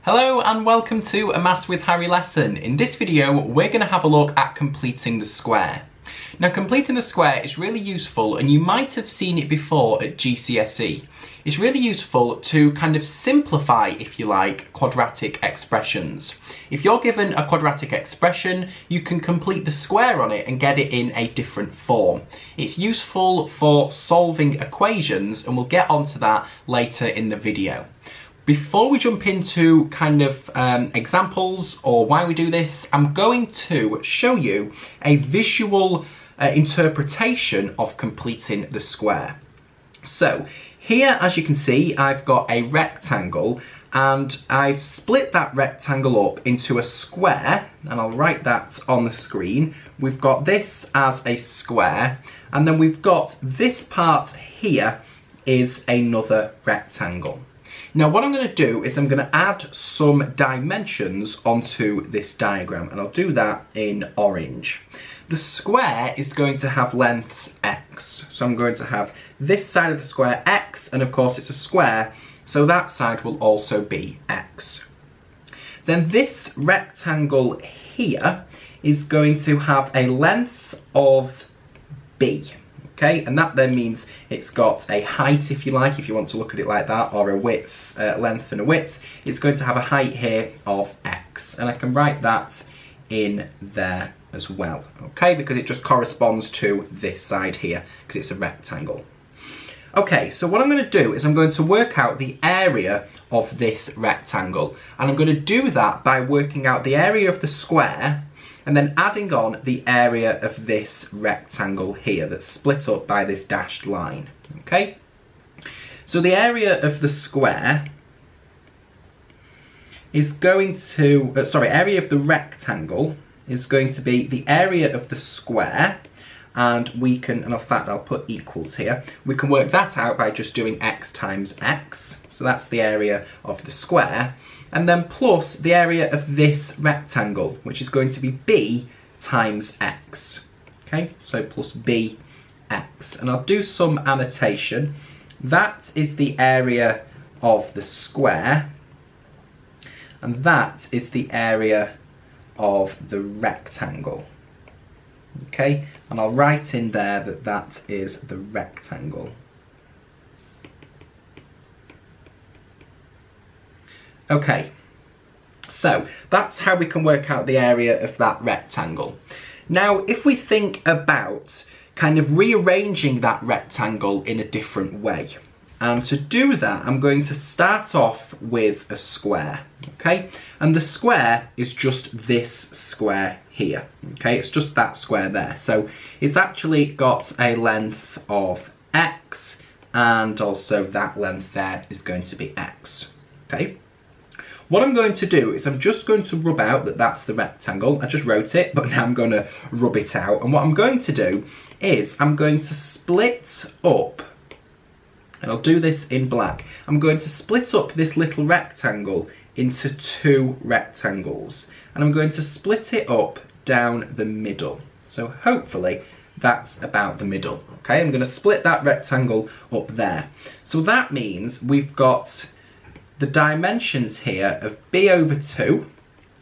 Hello and welcome to a Maths with Harry lesson. In this video we're going to have a look at completing the square. Now completing the square is really useful and you might have seen it before at GCSE. It's really useful to kind of simplify, if you like, quadratic expressions. If you're given a quadratic expression, you can complete the square on it and get it in a different form. It's useful for solving equations and we'll get onto that later in the video. Before we jump into kind of examples or why we do this, I'm going to show you a visual interpretation of completing the square. So here, as you can see, I've got a rectangle and I've split that rectangle up into a square, and I'll write that on the screen. We've got this as a square, and then we've got this part here is another rectangle. Now what I'm going to do is I'm going to add some dimensions onto this diagram, and I'll do that in orange. The square is going to have lengths x, so I'm going to have this side of the square x, and of course it's a square, so that side will also be x. Then this rectangle here is going to have a length of b. Okay, and that then means it's got a height, if you like, if you want to look at it like that, or a width, length and a width. It's going to have a height here of x, and I can write that in there as well, okay, because it just corresponds to this side here, because it's a rectangle. Okay, so what I'm going to do is I'm going to work out the area of this rectangle, and I'm going to do that by working out the area of the square and then adding on the area of this rectangle here that's split up by this dashed line, okay? So the area of the square is going to, area of the rectangle is going to be the area of the square, and we can, and in fact I'll put equals here, we can work that out by just doing x times x, so that's the area of the square, and then plus the area of this rectangle, which is going to be b times x, okay, so plus b x, and I'll do some annotation. That is the area of the square, and that is the area of the rectangle. Okay, and I'll write in there that that is the rectangle. Okay, so that's how we can work out the area of that rectangle. Now, if we think about kind of rearranging that rectangle in a different way, and to do that, I'm going to start off with a square, okay? And the square is just this square here, okay? It's just that square there. So it's actually got a length of x, and also that length there is going to be x, okay? What I'm going to do is I'm just going to rub out that that's the rectangle. I just wrote it, but now I'm going to rub it out. And what I'm going to do is I'm going to split up, and I'll do this in black. I'm going to split up this little rectangle into two rectangles, and I'm going to split it up down the middle. So hopefully that's about the middle, okay? I'm going to split that rectangle up there. So that means we've got the dimensions here of b over 2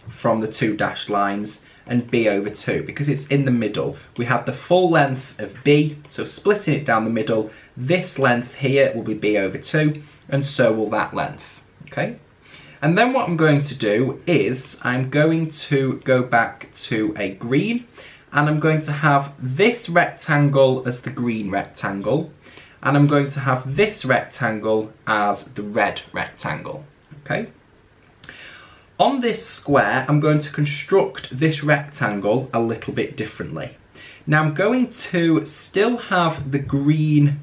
from the two dashed lines and b over 2, because it's in the middle. We have the full length of b, so splitting it down the middle, this length here will be b over 2, and so will that length, okay? And then what I'm going to do is I'm going to go back to a green, and I'm going to have this rectangle as the green rectangle, and I'm going to have this rectangle as the red rectangle, okay? On this square, I'm going to construct this rectangle a little bit differently. Now I'm going to still have the green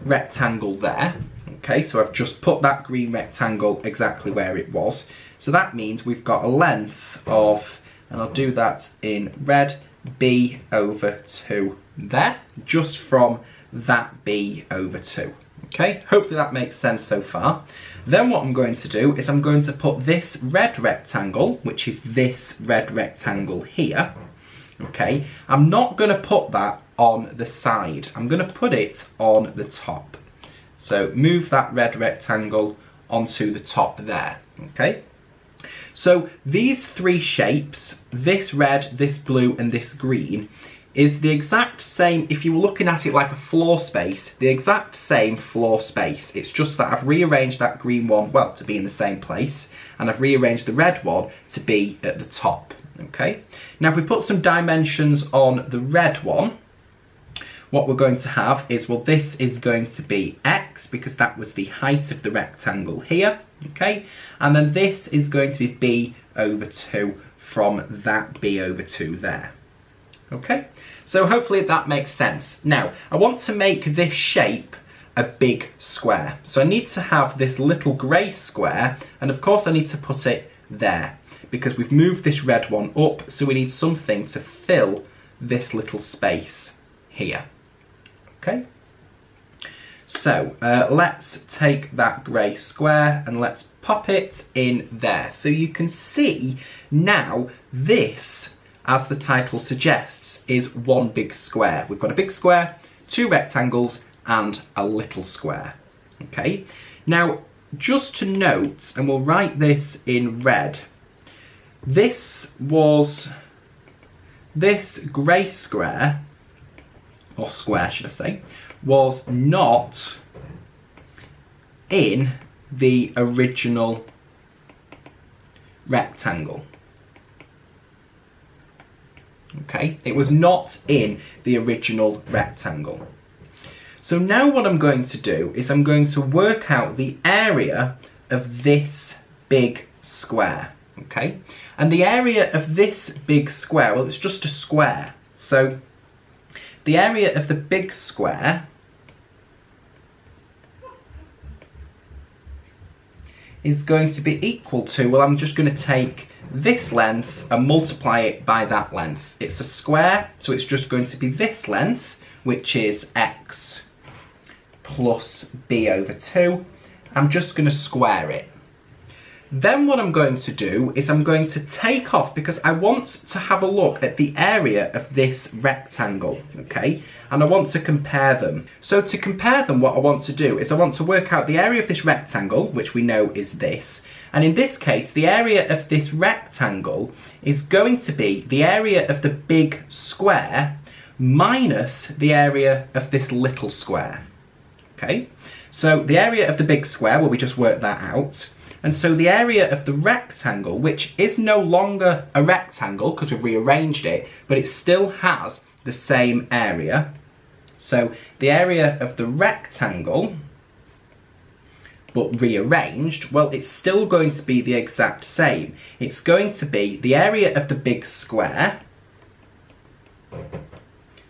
rectangle there, okay, so I've just put that green rectangle exactly where it was. So that means we've got a length of, and I'll do that in red, b over 2 there, just from that b over 2. Okay, hopefully that makes sense so far. Then what I'm going to do is I'm going to put this red rectangle, which is this red rectangle here, okay, I'm not going to put that on the side, I'm going to put it on the top. So move that red rectangle onto the top there, okay? So these three shapes, this red, this blue and this green, is the exact same, if you were looking at it like a floor space, the exact same floor space. It's just that I've rearranged that green one, well, to be in the same place, and I've rearranged the red one to be at the top, okay? Now if we put some dimensions on the red one, what we're going to have is, well, this is going to be x, because that was the height of the rectangle here, okay? And then this is going to be b over 2 from that b over 2 there. Okay, so hopefully that makes sense. Now, I want to make this shape a big square. So I need to have this little grey square, and of course I need to put it there, because we've moved this red one up, so we need something to fill this little space here. Okay, so let's take that grey square and let's pop it in there. So you can see now this, as the title suggests, is one big square. We've got a big square, two rectangles, and a little square. Okay, now just to note, and we'll write this in red, this grey square, or square should I say, was not in the original rectangle. Okay, it was not in the original rectangle. So now what I'm going to do is I'm going to work out the area of this big square, okay? And the area of this big square, well, it's just a square. So the area of the big square is going to be equal to, well, I'm just going to take this length and multiply it by that length. It's a square, so it's just going to be this length, which is x plus b over 2. I'm just going to square it. Then what I'm going to do is I'm going to take off, because I want to have a look at the area of this rectangle, okay? And I want to compare them. So to compare them, what I want to do is I want to work out the area of this rectangle, which we know is this. And in this case, the area of this rectangle is going to be the area of the big square minus the area of this little square, okay? So the area of the big square, well, we just worked that out. And so the area of the rectangle, which is no longer a rectangle because we've rearranged it, but it still has the same area. So the area of the rectangle, but rearranged, well, it's still going to be the exact same. It's going to be the area of the big square,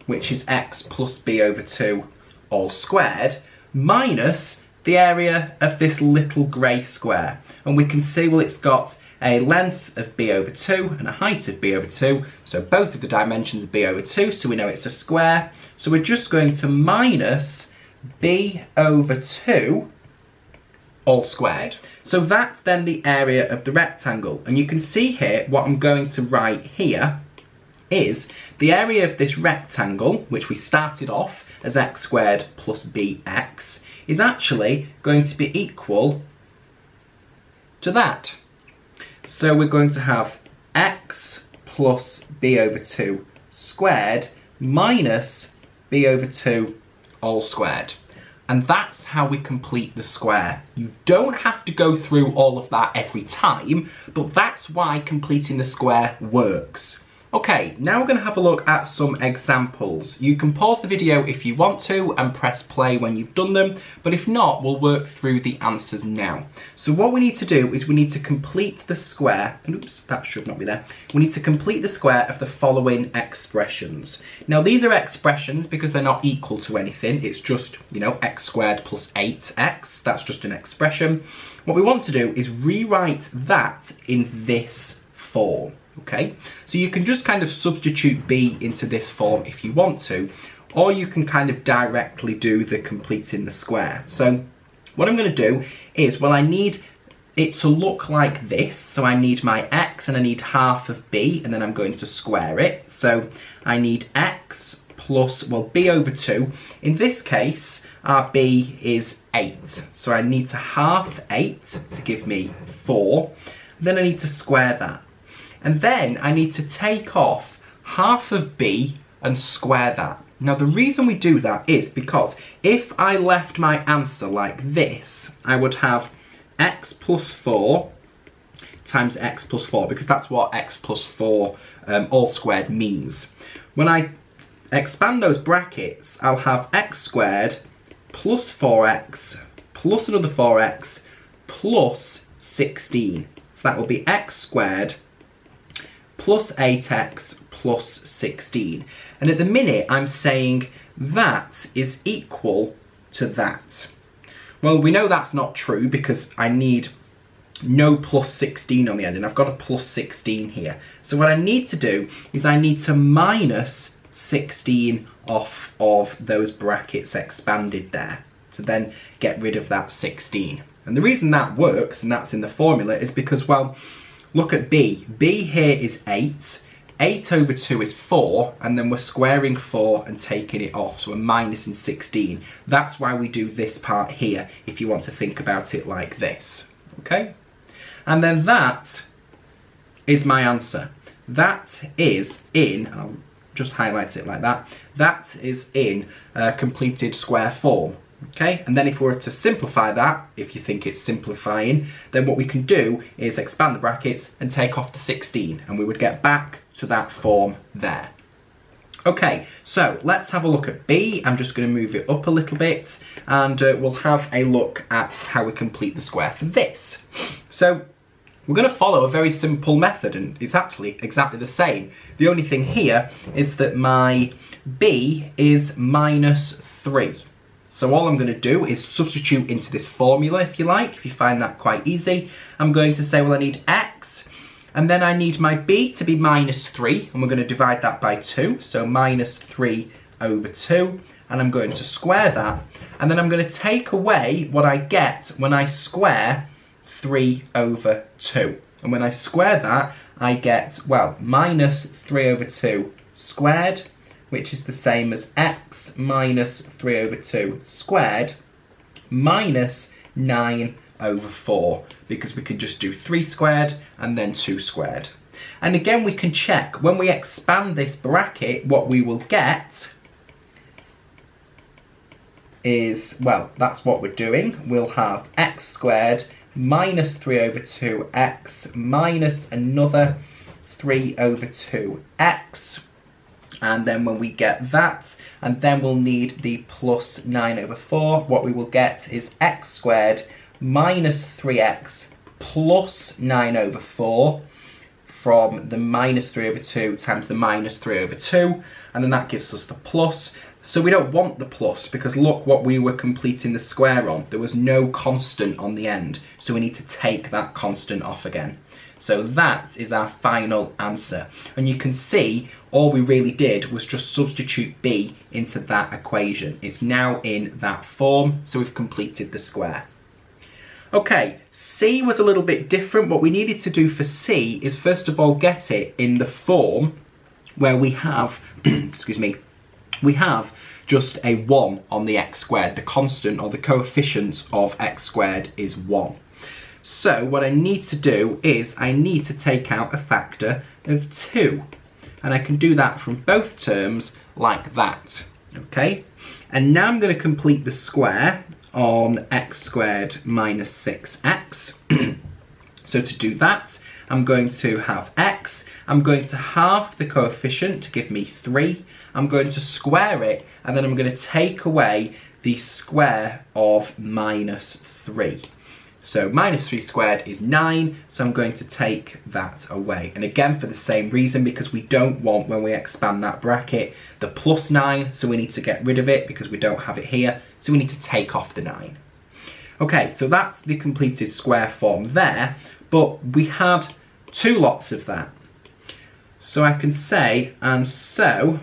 which is x plus b over 2 all squared, minus the area of this little grey square. And we can see, well, it's got a length of b over 2 and a height of b over 2, so both of the dimensions are b over 2, so we know it's a square. So we're just going to minus b over 2 all squared. So that's then the area of the rectangle. And you can see here, what I'm going to write here is the area of this rectangle, which we started off as x squared plus bx, is actually going to be equal to that. So we're going to have x plus b over 2 squared minus b over 2 all squared. And that's how we complete the square. You don't have to go through all of that every time, but that's why completing the square works. Okay, now we're going to have a look at some examples. You can pause the video if you want to and press play when you've done them, but if not, we'll work through the answers now. So what we need to do is we need to complete the square, and oops, that should not be there. We need to complete the square of the following expressions. Now these are expressions because they're not equal to anything. It's just, you know, x squared plus 8x. That's just an expression. What we want to do is rewrite that in this form. Okay, so you can just kind of substitute b into this form if you want to, or you can kind of directly do the completing the square. So what I'm going to do is, well, I need it to look like this, so I need my x and I need half of b, and then I'm going to square it. So I need x plus, well, b over 2. In this case, our b is 8, so I need to half 8 to give me 4. then I need to square that. And then I need to take off half of b and square that. Now the reason we do that is because if I left my answer like this, I would have x plus 4 times x plus 4, because that's what x plus 4 all squared means. When I expand those brackets, I'll have x squared plus 4x plus another 4x plus 16. So that will be x squared plus 8x plus 16. And at the minute I'm saying that is equal to that. Well, we know that's not true because I need no plus 16 on the end, and I've got a plus 16 here. So what I need to do is I need to minus 16 off of those brackets expanded there to then get rid of that 16. And the reason that works, and that's in the formula, is because, well, look at b. b here is 8. 8 over 2 is 4, and then we're squaring 4 and taking it off, so we're minusing 16. That's why we do this part here, if you want to think about it like this. Okay? And then that is my answer. That is in, I'll just highlight it like that, that is in completed square form. Okay, and then if we were to simplify that, if you think it's simplifying, then what we can do is expand the brackets and take off the 16, and we would get back to that form there. Okay, so let's have a look at B. I'm just going to move it up a little bit, and we'll have a look at how we complete the square for this. So we're going to follow a very simple method, and it's actually exactly the same. The only thing here is that my B is minus 3. So all I'm going to do is substitute into this formula, if you like, if you find that quite easy. I'm going to say, well, I need x, and then I need my b to be minus 3, and we're going to divide that by 2, so minus 3 over 2, and I'm going to square that, and then I'm going to take away what I get when I square 3 over 2. And when I square that, I get, well, minus 3 over 2 squared, which is the same as x minus 3 over 2 squared minus 9 over 4, because we can just do 3 squared and then 2 squared. And again, we can check when we expand this bracket, what we will get is, well, that's what we're doing. We'll have x squared minus 3 over 2x minus another 3 over 2x. And then when we get that, and then we'll need the plus 9 over 4, what we will get is x squared minus 3x plus 9 over 4 from the minus 3 over 2 times the minus 3 over 2, and then that gives us the plus. So we don't want the plus, because look what we were completing the square on. There was no constant on the end, so we need to take that constant off again. So that is our final answer. And you can see all we really did was just substitute b into that equation. It's now in that form, so we've completed the square. Okay, C was a little bit different. What we needed to do for C is first of all get it in the form where we have, excuse me, we have just a 1 on the x squared. The constant or the coefficient of x squared is 1. So what I need to do is I need to take out a factor of 2. And I can do that from both terms like that. Okay? And now I'm going to complete the square on x squared minus 6x. So to do that, I'm going to have x. I'm going to halve the coefficient to give me 3. I'm going to square it, and then I'm going to take away the square of minus 3. So minus 3 squared is 9, so I'm going to take that away. And again, for the same reason, because we don't want, when we expand that bracket, the plus 9, so we need to get rid of it because we don't have it here, so we need to take off the 9. Okay, so that's the completed square form there, but we had 2 lots of that. So I can say, and so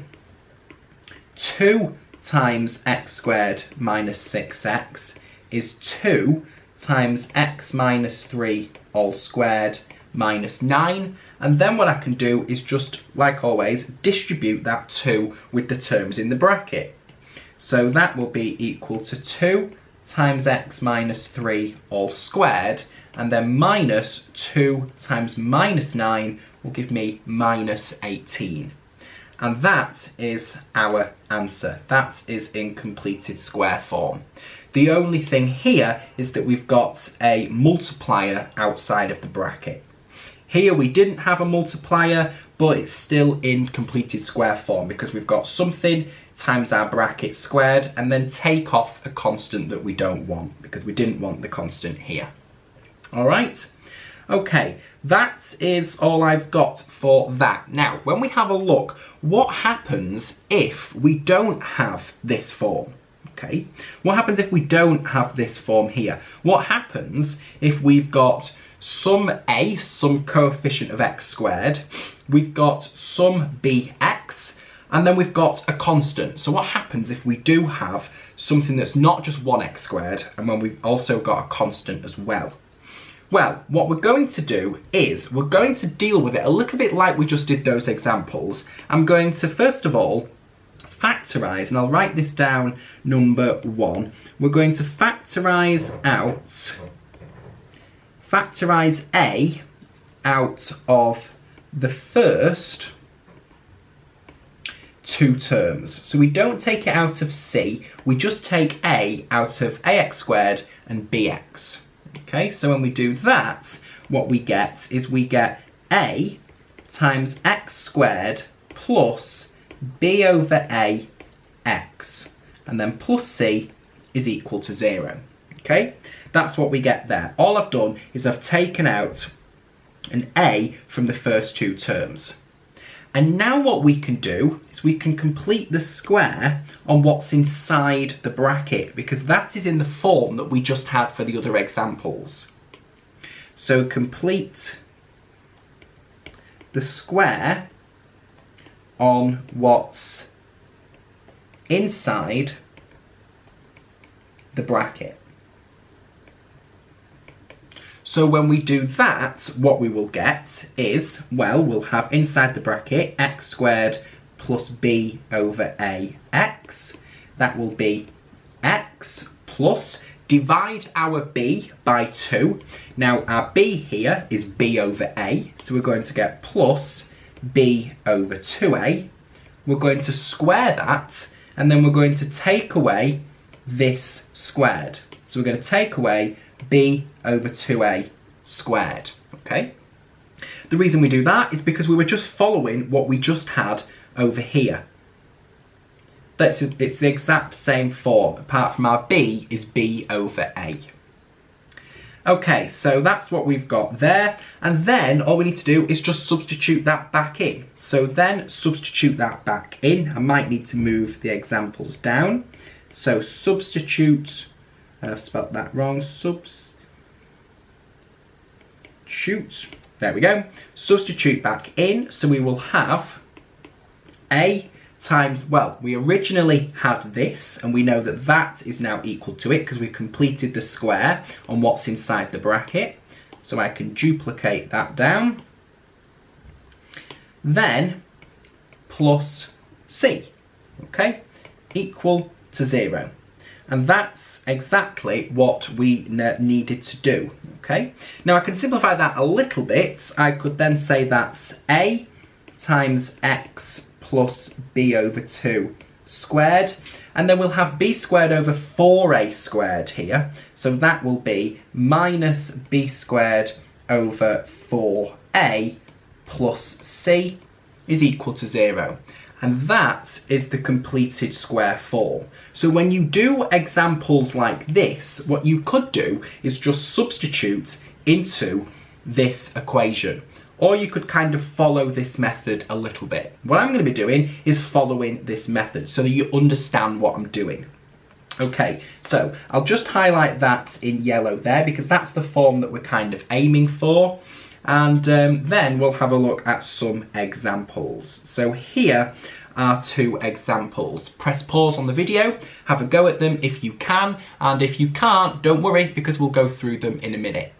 2 times x squared minus 6x is 2 times x minus 3 all squared minus 9, and then what I can do is just, like always, distribute that 2 with the terms in the bracket. So that will be equal to 2 times x minus 3 all squared and then minus 2 times minus 9 will give me minus 18. And that is our answer. That is in completed square form. The only thing here is that we've got a multiplier outside of the bracket. Here we didn't have a multiplier, but it's still in completed square form because we've got something times our bracket squared and then take off a constant that we don't want because we didn't want the constant here. All right, okay, that is all I've got for that. Now, when we have a look, what happens if we don't have this form? Okay, what happens if we don't have this form here? What happens if we've got some a, some coefficient of x squared, we've got some bx, and then we've got a constant? So what happens if we do have something that's not just 1x squared and when we've also got a constant as well? Well, what we're going to do is we're going to deal with it a little bit like we just did those examples. I'm going to first of all factorise, and I'll write this down number 1. We're going to factorise a out of the first 2 terms. So we don't take it out of c, we just take a out of ax squared and bx. Okay, so when we do that, what we get is we get a times x squared plus b over a x, and then plus c is equal to 0. Okay, that's what we get there. All I've done is I've taken out an a from the first 2 terms. And now what we can do is we can complete the square on what's inside the bracket, because that is in the form that we just had for the other examples. So complete the square on what's inside the bracket. So when we do that, what we will get is, well, we'll have inside the bracket x squared plus b over ax. That will be x plus, divide our b by 2. Now our b here is b over a, so we're going to get plus b over 2a. We're going to square that, and then we're going to take away this squared. So we're going to take away b over 2a squared, okay? The reason we do that is because we were just following what we just had over here. It's the exact same form, apart from our b is b over a. Okay, so that's what we've got there, and then all we need to do is just substitute that back in. So then substitute that back in. I might need to move the examples down. So substitute, I've spelt that wrong, substitute, there we go, substitute back in, so we will have a times, well, we originally had this, and we know that that is now equal to it because we've completed the square on what's inside the bracket. So I can duplicate that down. Then plus c, okay, equal to 0. And that's exactly what we needed to do, okay? Now I can simplify that a little bit. I could then say that's a times x plus b over 2 squared, and then we'll have b squared over 4a squared here, so that will be minus b squared over 4a plus c is equal to 0. And that is the completed square form. So when you do examples like this, what you could do is just substitute into this equation. Or you could kind of follow this method a little bit. What I'm going to be doing is following this method so that you understand what I'm doing. Okay, so I'll just highlight that in yellow there because that's the form that we're kind of aiming for. And then we'll have a look at some examples. So here are 2 examples. Press pause on the video, have a go at them if you can, and if you can't, don't worry because we'll go through them in a minute.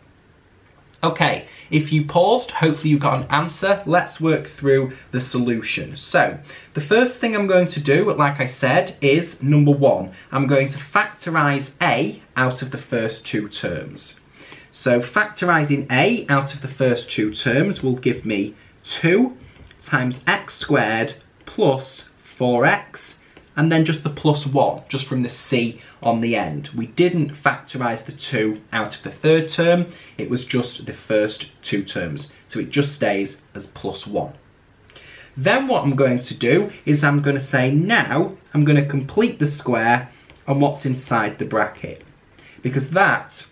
Okay, if you paused, hopefully you got an answer. Let's work through the solution. So, the first thing I'm going to do, like I said, is number 1. I'm going to factorise a out of the first 2 terms. So factorising a out of the first two terms will give me 2 times x squared plus 4x, and then just the plus 1, just from the c on the end. We didn't factorise the 2 out of the third term, it was just the first two terms. So it just stays as plus 1. Then what I'm going to do is I'm going to say now I'm going to complete the square on what's inside the bracket, because that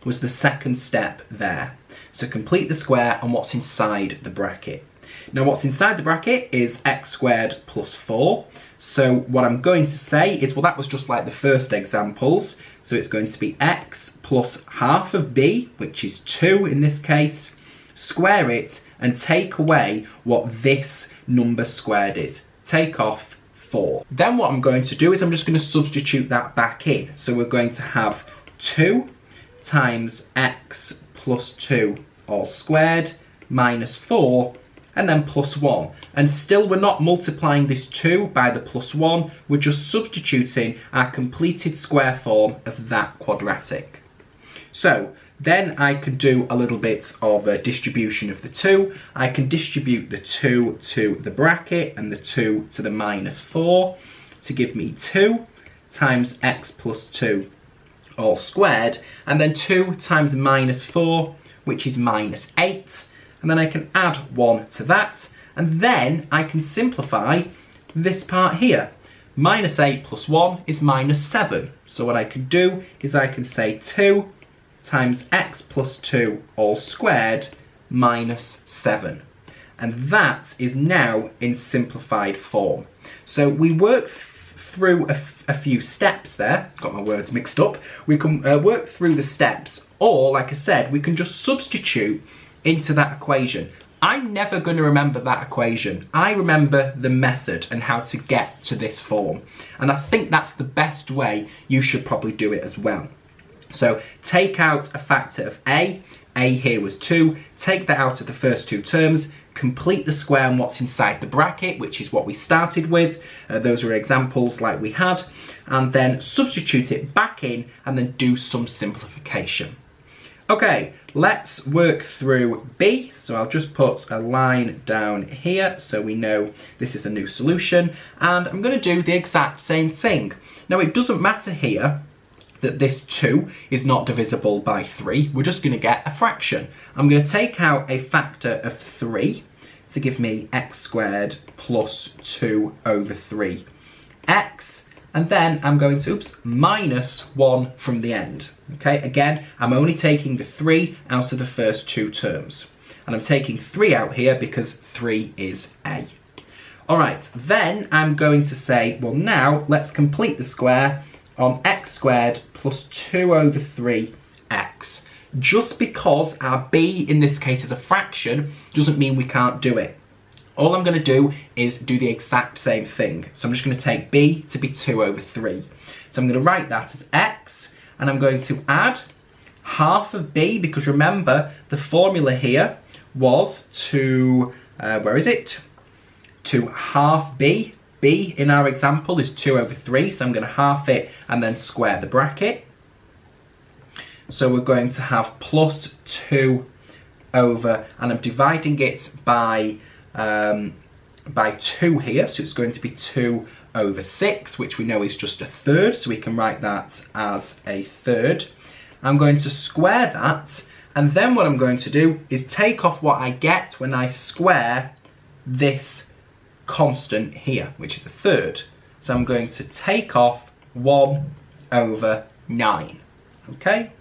was the second step there. So complete the square on what's inside the bracket. Now what's inside the bracket is x squared plus 4. So what I'm going to say is, well, that was just like the first examples. So it's going to be x plus half of b, which is 2 in this case, square it and take away what this number squared is. Take off 4. Then what I'm going to do is I'm just going to substitute that back in. So we're going to have 2 times x plus 2 all squared minus 4, and then plus 1. And still we're not multiplying this 2 by the plus 1, we're just substituting our completed square form of that quadratic. So then I could do a little bit of a distribution of the 2. I can distribute the 2 to the bracket and the 2 to the minus 4 to give me 2 times x plus 2 all squared, and then 2 times minus 4, which is minus 8. And then I can add 1 to that, and then I can simplify this part here. Minus 8 plus 1 is minus 7. So what I can do is I can say 2 times x plus 2 all squared minus 7. And that is now in simplified form. So we work through a few steps there. Got my words mixed up. We can work through the steps, or like I said, we can just substitute into that equation. I'm never going to remember that equation. I remember the method and how to get to this form. And I think that's the best way you should probably do it as well. So take out a factor of a here was 2, take that out of the first two terms, complete the square on what's inside the bracket, which is what we started with. Those were examples like we had, and then substitute it back in and then do some simplification. Okay, let's work through B. So I'll just put a line down here so we know this is a new solution, and I'm going to do the exact same thing. Now it doesn't matter here that this 2 is not divisible by 3, we're just going to get a fraction. I'm going to take out a factor of 3 to give me x squared plus 2 over 3 x, and then I'm going to, minus 1 from the end. Okay, again, I'm only taking the 3 out of the first two terms, and I'm taking 3 out here because 3 is a. Alright, then I'm going to say, well now let's complete the square on x squared plus 2 over 3 x. Just because our b in this case is a fraction doesn't mean we can't do it. All I'm going to do is do the exact same thing. So I'm just going to take b to be 2 over 3. So I'm going to write that as x, and I'm going to add half of b, because remember the formula here was to, to half b. B in our example is 2 over 3, so I'm going to half it and then square the bracket. So we're going to have plus 2 over, and I'm dividing it by 2 here, so it's going to be 2 over 6, which we know is just a third, so we can write that as a third. I'm going to square that, and then what I'm going to do is take off what I get when I square this constant here, which is a third. So I'm going to take off 1 over 9. Okay,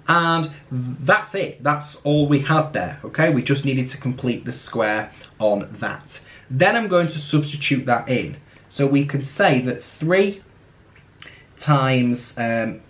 and that's it. That's all we had there. Okay, we just needed to complete the square on that. Then I'm going to substitute that in. So we can say that 3 times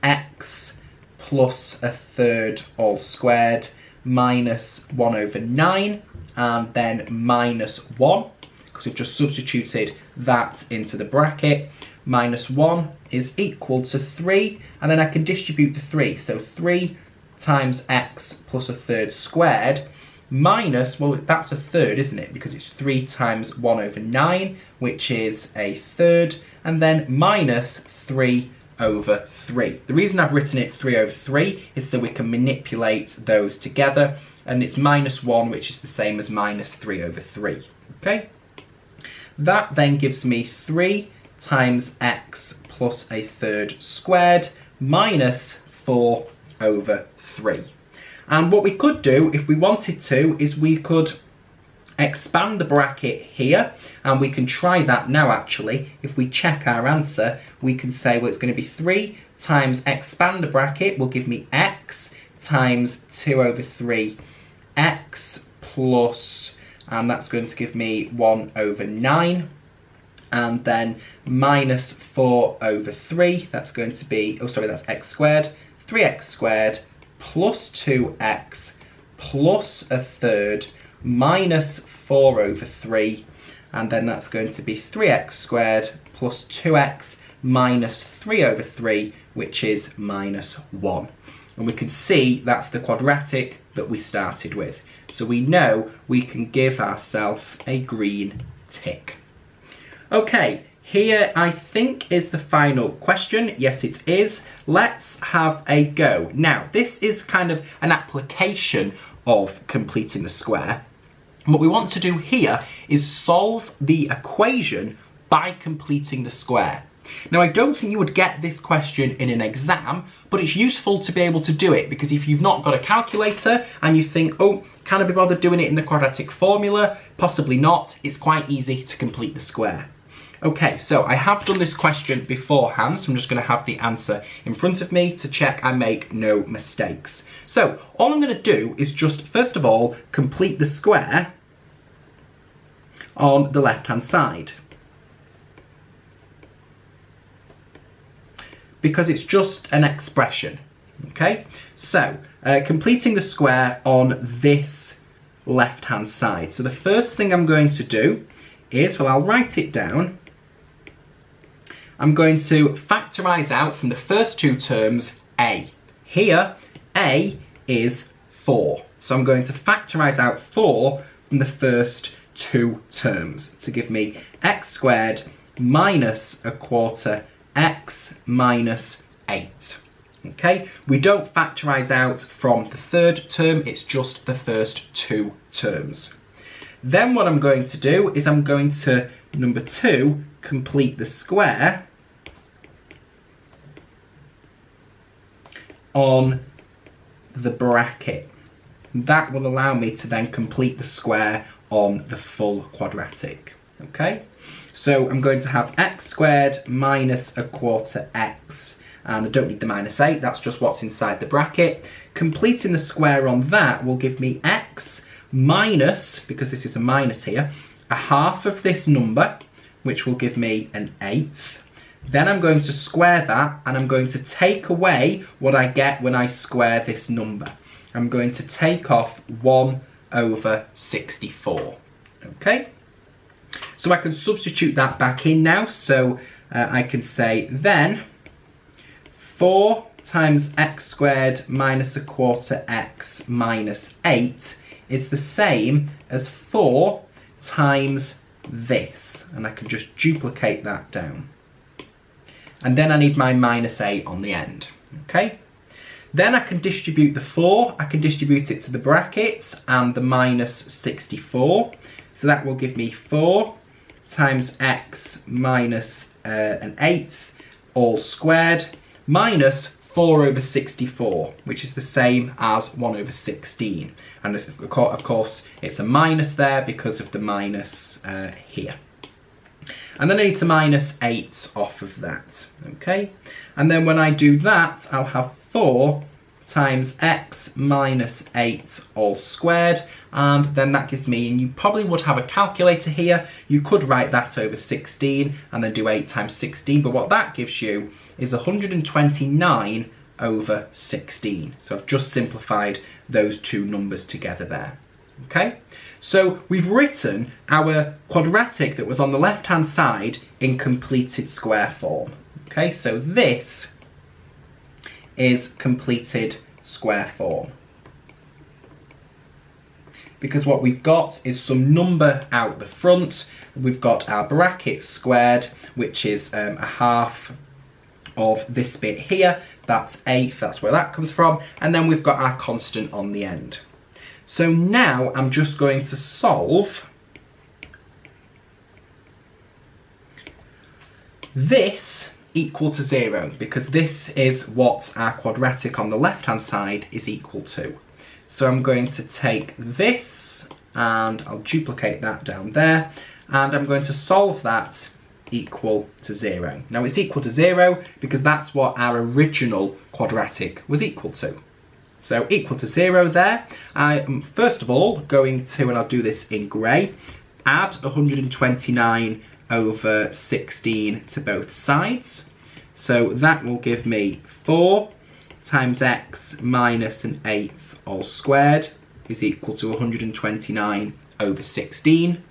x plus a third all squared minus 1 over 9, and then minus 1. Because we've just substituted that into the bracket. Minus 1 is equal to 3, and then I can distribute the 3. So 3 times x plus a third squared minus, well, that's a third, isn't it? Because it's 3 times 1 over 9, which is a third, and then minus 3 over 3. The reason I've written it 3 over 3 is so we can manipulate those together, and it's minus 1, which is the same as minus 3 over 3. Okay? That then gives me 3 times x plus a third squared minus 4 over 3. And what we could do, if we wanted to, is we could expand the bracket here, and we can try that now actually. If we check our answer, we can say, well, it's going to be 3 times expand the bracket will give me x times 2 over 3 x plus, and that's going to give me 1 over 9, and then minus 4 over 3, that's going to be, oh sorry, that's x squared, 3x squared plus 2x plus a third minus 4 over 3, and then that's going to be 3x squared plus 2x minus 3 over 3, which is minus 1. And we can see that's the quadratic that we started with. So we know we can give ourselves a green tick. Okay, here I think is the final question. Yes, it is. Let's have a go. Now, this is kind of an application of completing the square. What we want to do here is solve the equation by completing the square. Now, I don't think you would get this question in an exam, but it's useful to be able to do it, because if you've not got a calculator and you think, oh, can I be bothered doing it in the quadratic formula? Possibly not. It's quite easy to complete the square. Okay, so I have done this question beforehand, so I'm just going to have the answer in front of me to check I make no mistakes. So all I'm going to do is just, first of all, complete the square on the left-hand side, because it's just an expression. Okay, so completing the square on this left-hand side. So the first thing I'm going to do is, well, I'll write it down. I'm going to factorise out from the first two terms a. Here, a is 4. So I'm going to factorise out 4 from the first two terms to give me x squared minus a quarter x minus 8. Okay, we don't factorise out from the third term, it's just the first two terms. Then what I'm going to do is I'm going to, number 2, complete the square on the bracket. That will allow me to then complete the square on the full quadratic. Okay, so I'm going to have x squared minus a quarter x, and I don't need the minus 8, that's just what's inside the bracket. Completing the square on that will give me x minus, because this is a minus here, a half of this number, which will give me an 1/8. Then I'm going to square that, and I'm going to take away what I get when I square this number. I'm going to take off 1 over 64. Okay? So I can substitute that back in now. So I can say then 4 times x squared minus a quarter x minus 8 is the same as 4 times this. And I can just duplicate that down. And then I need my minus 8 on the end. Okay? Then I can distribute the 4, I can distribute it to the brackets and the minus 64. So that will give me 4 times x minus an 1/8 all squared minus 4 over 64, which is the same as 1 over 16. And of course it's a minus there because of the minus here. And then I need to minus 8 off of that, okay? And then when I do that, I'll have 4 times x minus 8 all squared, and then that gives me, and you probably would have a calculator here, you could write that over 16 and then do 8 times 16, but what that gives you is 129 over 16. So I've just simplified those two numbers together there. Okay, so we've written our quadratic that was on the left hand side in completed square form. Okay, so this is completed square form, because what we've got is some number out the front. We've got our bracket squared, which is a half of this bit here. That's 1/8, that's where that comes from. And then we've got our constant on the end. So now I'm just going to solve this equal to 0, because this is what our quadratic on the left hand side is equal to. So I'm going to take this and I'll duplicate that down there, and I'm going to solve that equal to 0. Now it's equal to 0 because that's what our original quadratic was equal to. So equal to 0 there. I am first of all going to, and I'll do this in grey, add 129 over 16 to both sides. So that will give me 4 times x minus an 1/8 all squared is equal to 129 over 16.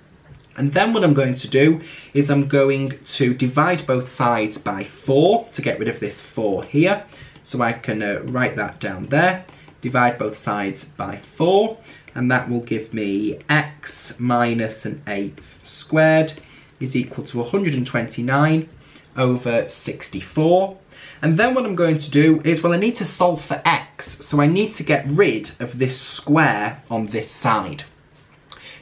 And then what I'm going to do is I'm going to divide both sides by 4 to get rid of this 4 here. So I can write that down there. Divide both sides by 4, and that will give me x minus an 1/8 squared is equal to 129 over 64. And then what I'm going to do is, well, I need to solve for x, so I need to get rid of this square on this side.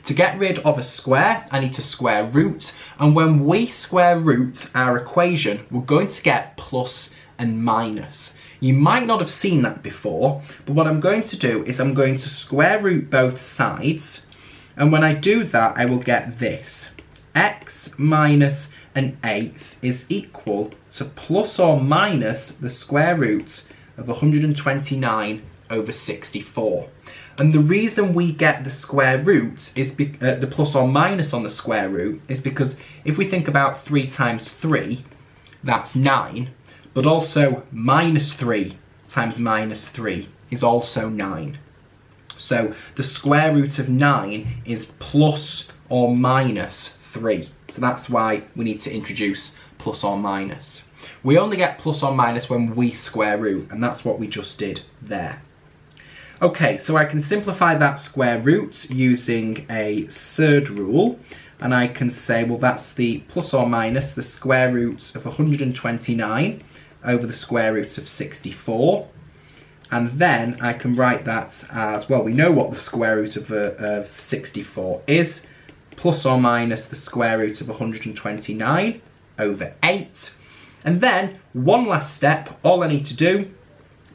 To get rid of a square, I need to square root, and when we square root our equation, we're going to get plus and minus. You might not have seen that before, but what I'm going to do is I'm going to square root both sides, and when I do that, I will get this. X minus an 1/8 is equal to plus or minus the square root of 129 over 64. And the reason we get the square root is the plus or minus on the square root is because if we think about 3 times 3, that's 9, but also minus 3 times minus 3 is also 9. So the square root of 9 is plus or minus 3. So that's why we need to introduce plus or minus. We only get plus or minus when we square root, and that's what we just did there. Okay, so I can simplify that square root using a surd rule, and I can say, well, that's the plus or minus the square root of 129 over the square root of 64. And then I can write that as, well, we know what the square root of 64 is, plus or minus the square root of 129 over 8. And then, one last step, all I need to do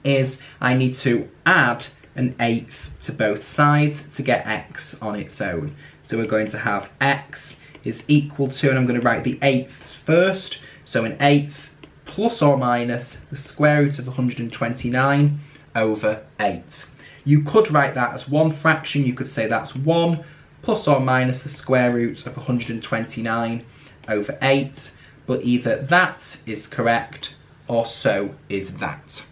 is I need to add an 1/8 to both sides to get x on its own. So we're going to have x is equal to, and I'm going to write the 1/8 first, so an 1/8 plus or minus the square root of 129 over 8. You could write that as one fraction. You could say that's 1 plus or minus the square root of 129 over 8, but either that is correct or so is that.